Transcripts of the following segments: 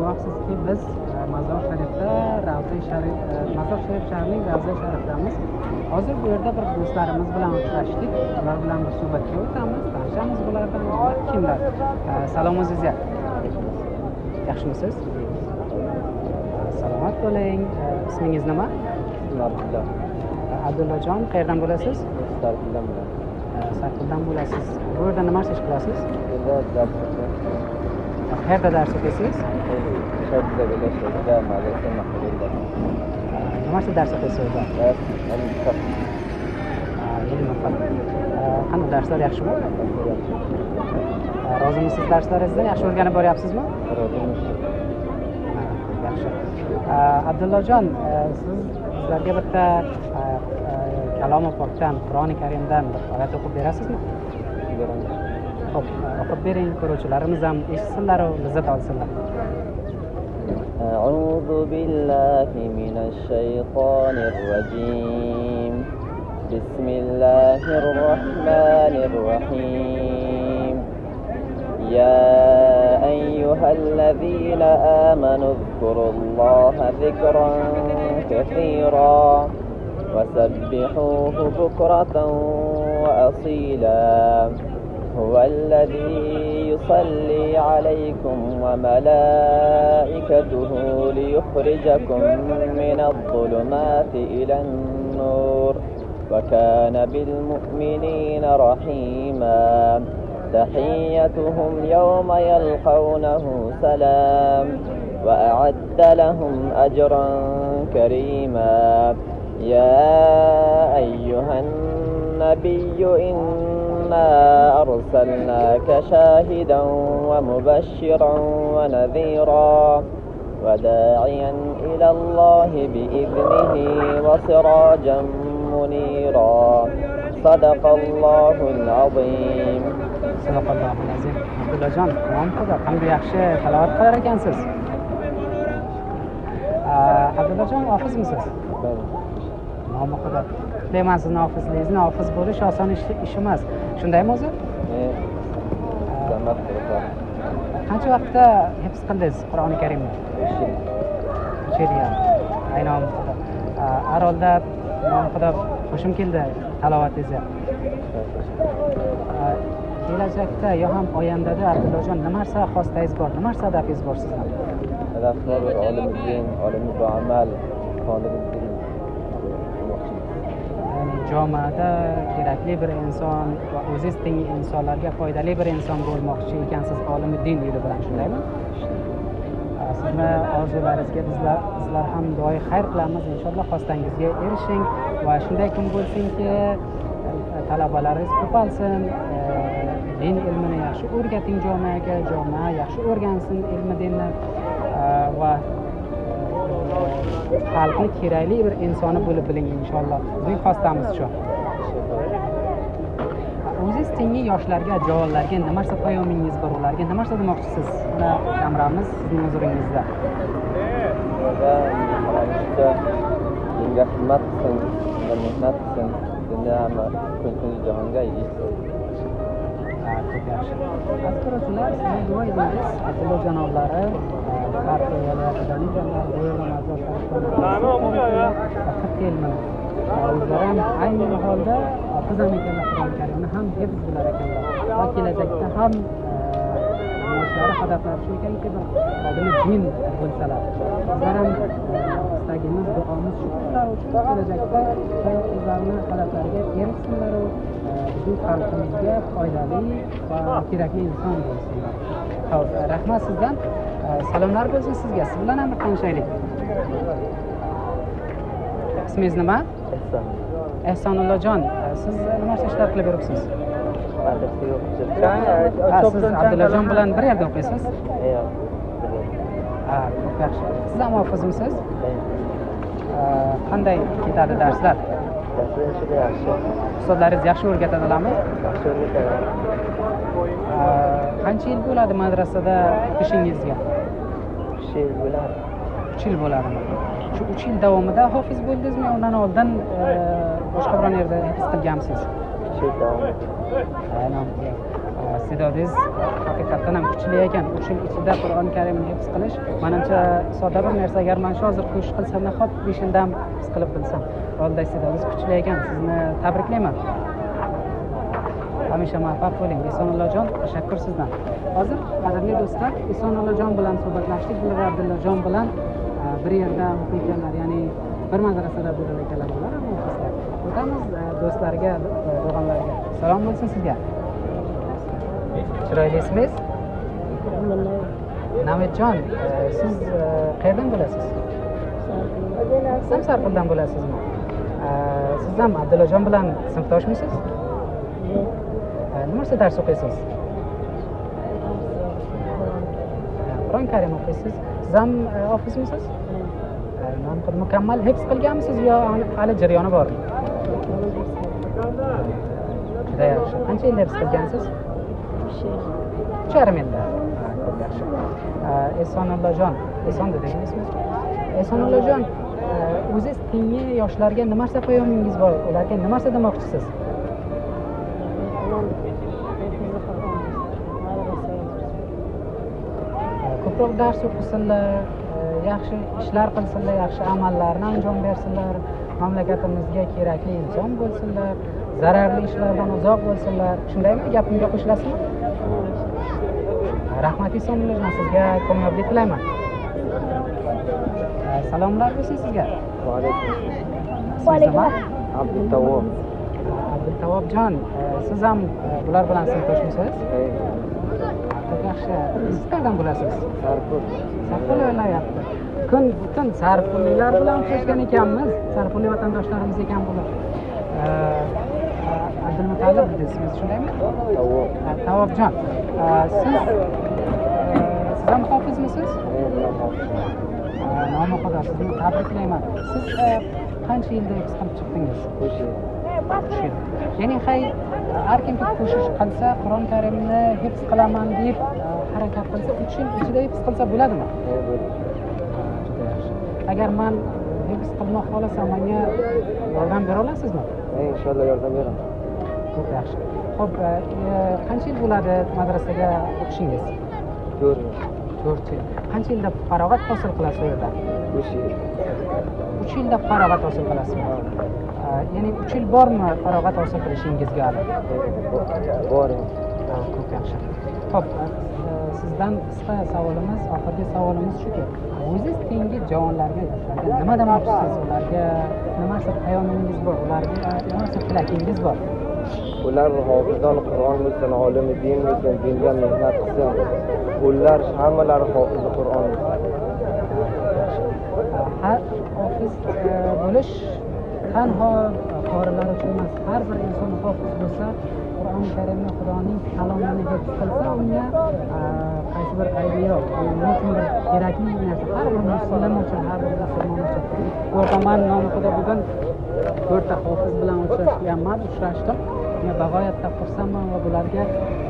guvohsizki biz Mazor Sharifda Mazor Sharif shahrining Ravza Sharifdamiz. Hozir bu yerda bir do'stlarimiz bilan uchrashdik. Ular bilan bir suhbatga o'tamiz, tanishamiz bulardan. Ular kimlar? Salom o'zingizga. Yaxshimisiz? Salomat bo'ling. Ismingiz nima? Abdullah. Abdullajon, qayerdan bo'lasiz? Sarpildan bilan. Sarpildan bo'lasiz. Bu yerda nima ish qilasiz? Burada ders yapıyoruz. Qayerda dars o'qiysiz? Şarkıda birleşiyoruz. Madrasa mahallede. Nima ish dars o'qiysiz o'rda? Ders, yani kitap. Ilm fan. Qanday darslar yaxshimi? Rozimisiz darslaringizdan? Yaxshi o'rganib boryapsizmi? Yaxshi. Abdullajon, sizlarga bitta Kalomi Pokdan, Qur'oni Karimdan bir oyat o'qib berasizmi? Xo'p, o'qib bering, ko'ruvchilarimiz ham eshitsinlar va lazzat olsinlar. أعوذ بالله من الشيطان الرجيم بسم الله الرحمن الرحيم يا أيها الذين آمنوا اذكروا الله ذكرا كثيرا وسبحوه بكرة وأصيلا هو الذي يصلي عليكم وملائكته ليخرجكم من الظلمات إلى النور وكان بالمؤمنين رحيما تحيتهم يوم يلقونه سلام وأعد لهم أجرا كريما يا أيها النبي إنا أرسلناك شاهدا ومبشرا ونذيرا وداعيا إلى الله بإذنه وسراجا منيرا صدق الله العظيم. صدق الله العظيم. Abdullajon, tamom xudo, qanday yaxshi tilovat qilar ekansiz. Abdullajon, hofizmisiz? Tamom xudo. Bilaman sizni hofizligingizni, hofiz bo'lish oson ish emas. Shundaymi o'zi? Qancha vaqtda hifz qildingiz Qur'oni Karimni? 3 yil. Aynan xudo. Arolda xudo qo'shim keldi talovatingizga. Kelajakda yo ham oyandada Abdullajon nima narsa xoslangiz bor, nima narsa hadafingiz bor sizdan? Hedefler alim din, alim amel, talib din. Ya'ni jamoada kerakli bir inson va o'zingiz teng insonlarga foydali bir inson bo'lmoqchi ekansiz olimi din yo'li bilan, shundaymi? Sizni orzularingizga bizlar ham duoyi xayr qilamiz. Inshaalloh xostangizga erishing va shunday kun bo'lsinki, talabalaringiz ko'paysin, din ilmini yaxshi o'rgating jamoaga, jamoa yaxshi o'rgansin ilmi dinni va xalqni kerakli bir insoni bo'lib biling inshaalloh. Bizning xostamiz shu. O'zingiz tengi yoshlarga, javohlarga nima narsa payomingiz bor, ularga nima narsa demoqchisiz? Buni kamramiz sizning huzuringizda. Dinga xizmat qilsin, mehnat qilsin, dunyo hamma kunsiz jahonga yetsin. Çok yaxshi. Aziz sizning duo edingiz, Abdullo janoblari har viloyatidan ekanlar, bu yerda Mazor Sharifda vaqt kelmadi. O'zlari ham ayni holda hofiz ham ekanlar, Qur'oni Karimni ham hifz bilar ekanlar. Va kelajakda ham yoshlari hadaflari shu ekanki, bir xodimi din bo'lsalar. Bizlar ham istagimiz, duomiz shu ular uchun kelajakda o'zlarining hadaflariga erishsinlar va bizning xalqimizga foydali va kerakli inson bo'lsinlar. Xo'p, rahmat sizdan. Salomlar bo'lsin sizga. Siz bilan ham bir tanishaylik. Ismingiz nima? Ehson. Ehsonullajon, siz nima ishlar qilib yuribsiz? Madrasaga o'qib Siz Abdullajon bilan bir yerda o'qiysiz? Yo'q. Çok yaxshi. Siz ham hofizmisiz? Qanday ketadi darslar? Darslar juda yaxshi. Ustozlaringiz yaxshi o'rgatadilarmi? Yaxshi o'rgatadi. Qancha yil bo'ladi madrasada o'qishingizga? 3 yil bo'ladi. 3 yil bo'ladimi? Shu 3 yil davomida hofiz bo'ldingizmi, undan oldin boshqa biron yerda hifz qilganmisiz? 3 yil davomida. Aynan. iste'dodingiz haqiqatdan ham kuchli ekan. 3 yil ichida Qur'oni Karimni hifz qilish menimcha sodda bir narsa. Agar men shu hozir qo'shiq qilsam, nahot 5-yilda ham hifz qilib bilsam. Albatta iste'dodingiz kuchli ekan. Sizni tabriklayman. Hamisha muvaffaq bo'ling. Esonullajon, tashakkur sizdan. Hozir qadrli do'stlar, Esonullajon bilan suhbatlashdik. Bular Abdullajon bilan bir yerda o'qiyotganlar, ya'ni bir madrasada bo'lar ekanlar bular, muxlislar. O'tamiz do'stlarga, o'g'illarga. Salom bo'lsin sizga. Chiroyli ismingiz? Namitjon, siz qayerdan bo'lasiz? Siz ham Sarpuldan bo'lasizmi? Siz ham Abdullajon bilan sinfdoshmisiz? Nima dars o'qiysiz? Qur'oni Karim o'qiysiz. Siz ham hofizmisiz? Mukammal hifz qilganmisiz yo hali jarayoni bormi? Juda yaxshi. Qancha yil hifz qilgansiz? 3,5 yilda. Ko'p yaxshi. Esonullajon, Eson dedingiz ismingiz? Esonullajon, o'zingiz tengi yoshlarga nima narsa payomingiz bor? Ularga nima narsa demoqchisiz? Ko'proq dars o'qisinlar, yaxshi ishlar qilsinlar, yaxshi amallarni anjom bersinlar, mamlakatimizga kerakli inson bo'lsinlar, zararli ishlardan uzoq bo'lsinlar. Shundaymi? Gapimga qo'shilasizmi? Rahmat Esonullajon, sizga kamollik tilayman. Salomlar bo'lsin sizga. Va alaykum. Nima? Abdultavob. Abdultavobjon, siz ham bular bilan sinfdoshmisiz? Çok yaxshi. Siz qayerdan bo'lasiz? Sarpul. Sarpul o'ynayapti. Butun Sarpulliklar bilan uchrashgan ekanmiz. Sarpullik vatandoshlarimiz ekan bular. Abdulmutallib dedingiz, shundaymi? Tavob. Tavobjon, siz ham hofizmisiz? Men hofizman. Nomi Xudo, sizni tabriklayman. Siz qancha yilda hifz qilib chiqdingiz? 3 yil. Ya'ni har kim ko'shish qilsa, Qur'oni Karimni hifz qilaman deb harakat qilsa, 3 yil ichida hifz qilsa bo'ladimi? Bo'ladi. Juda yaxshi. Agar men hifz qilmoq xohlasam, menga yordam bera olasizmi? Men inshaalloh yordam beraman. Çok yaxshi. Xo'p, qancha yil bo'ladi madrasaga o'qishingiz? 4 yil. 4 yil. Qancha yilda farog'at hosil qilasiz u yerda? 3 yil. 3 yilda farog'at hosil qilasizmi? Ya'ni 3 yil bormi farog'at hosil qilishingizga hali? Bor. Ko'p yaxshi. Xo'p, sizdan qisqa savolimiz, oxirgi savolimiz shuki, o'zingiz tengi javonlarga, yoshlarga nima demoqchisiz? Ularga nima narsa hayoningiz bor? Ularga nima narsa tilakingiz bor? Ular hofizon Qur'on bo'lsin, olimi din bo'lsin, dinga mehnat qilsin. Ular hammalari hofiz Qur'on bo'lsin. Har hofiz bo'lish tanho qorilar uchun emas, har bir inson hofiz bo'lsa, Qur'oni Karimni Xudoning kalomini hifz qilsa, unga qaysi bir aybi yo'q. Uning uchun bir kerakli narsa, har bir musulmon uchun, har bir musulmon uchun. O'rtaman nomi Xudo bugun 4 ta hofiz bilan uchrashdim. Men bag'oyatda xursandman va bularga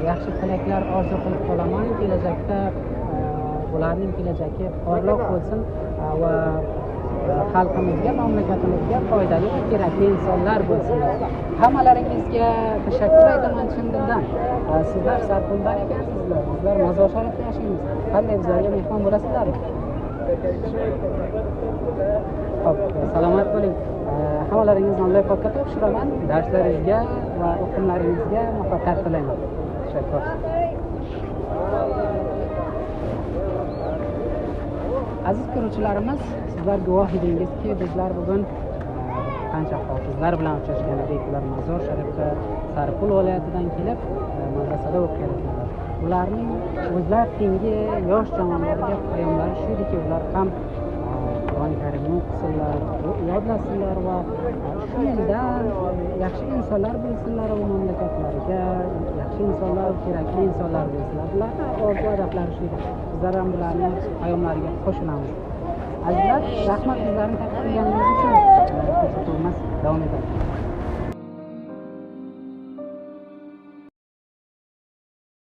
yaxshi tilaklar orzu qilib qolaman. Kelajakda bularning kelajagi porloq bo'lsin va xalqimizga, mamlakatimizga foydali va kerakli insonlar bo'lsinlar. Hammalaringizga tashakkur aytaman chin dildan. Sizlar Sarpuldan ekansizlar. Sizlar Mozor Sharifda yashaymiz. Qanday bizlarga mehmon bo'lasizlarmi? Xo'p, salomat bo'ling. Hammalaringizni Allohga topshiraman. Darslaringizga va o'qimlaringizga muvaffaqiyat tilayman. Tashakkur. Aziz ko'ruvchilarimiz, sizlar guvoh edingizki, bizlar bugun qancha hofizlar bilan uchrashgan edik. Ular Mozor Sharifda Sarpul viloyatidan kelib madrasada o'qiyotganlar. Ularning o'zlari tengi yosh javoonlarga payomlari shu ediki, ular ham Qur'oni Karimni o'qisinlar, yodlasinlar va shu yildan yaxshi insonlar bo'lsinlar va mamlakatlariga yaxshi insonlar, kerakli insonlar bo'lsinlar. Bularning orzu adablar shu edi. Bizlar ham bularning payomlariga qo'shilamiz. Azizlar, rahmat bizlarni taklif qilganingiz uchun. Ko'rsatuvimiz davom etadi.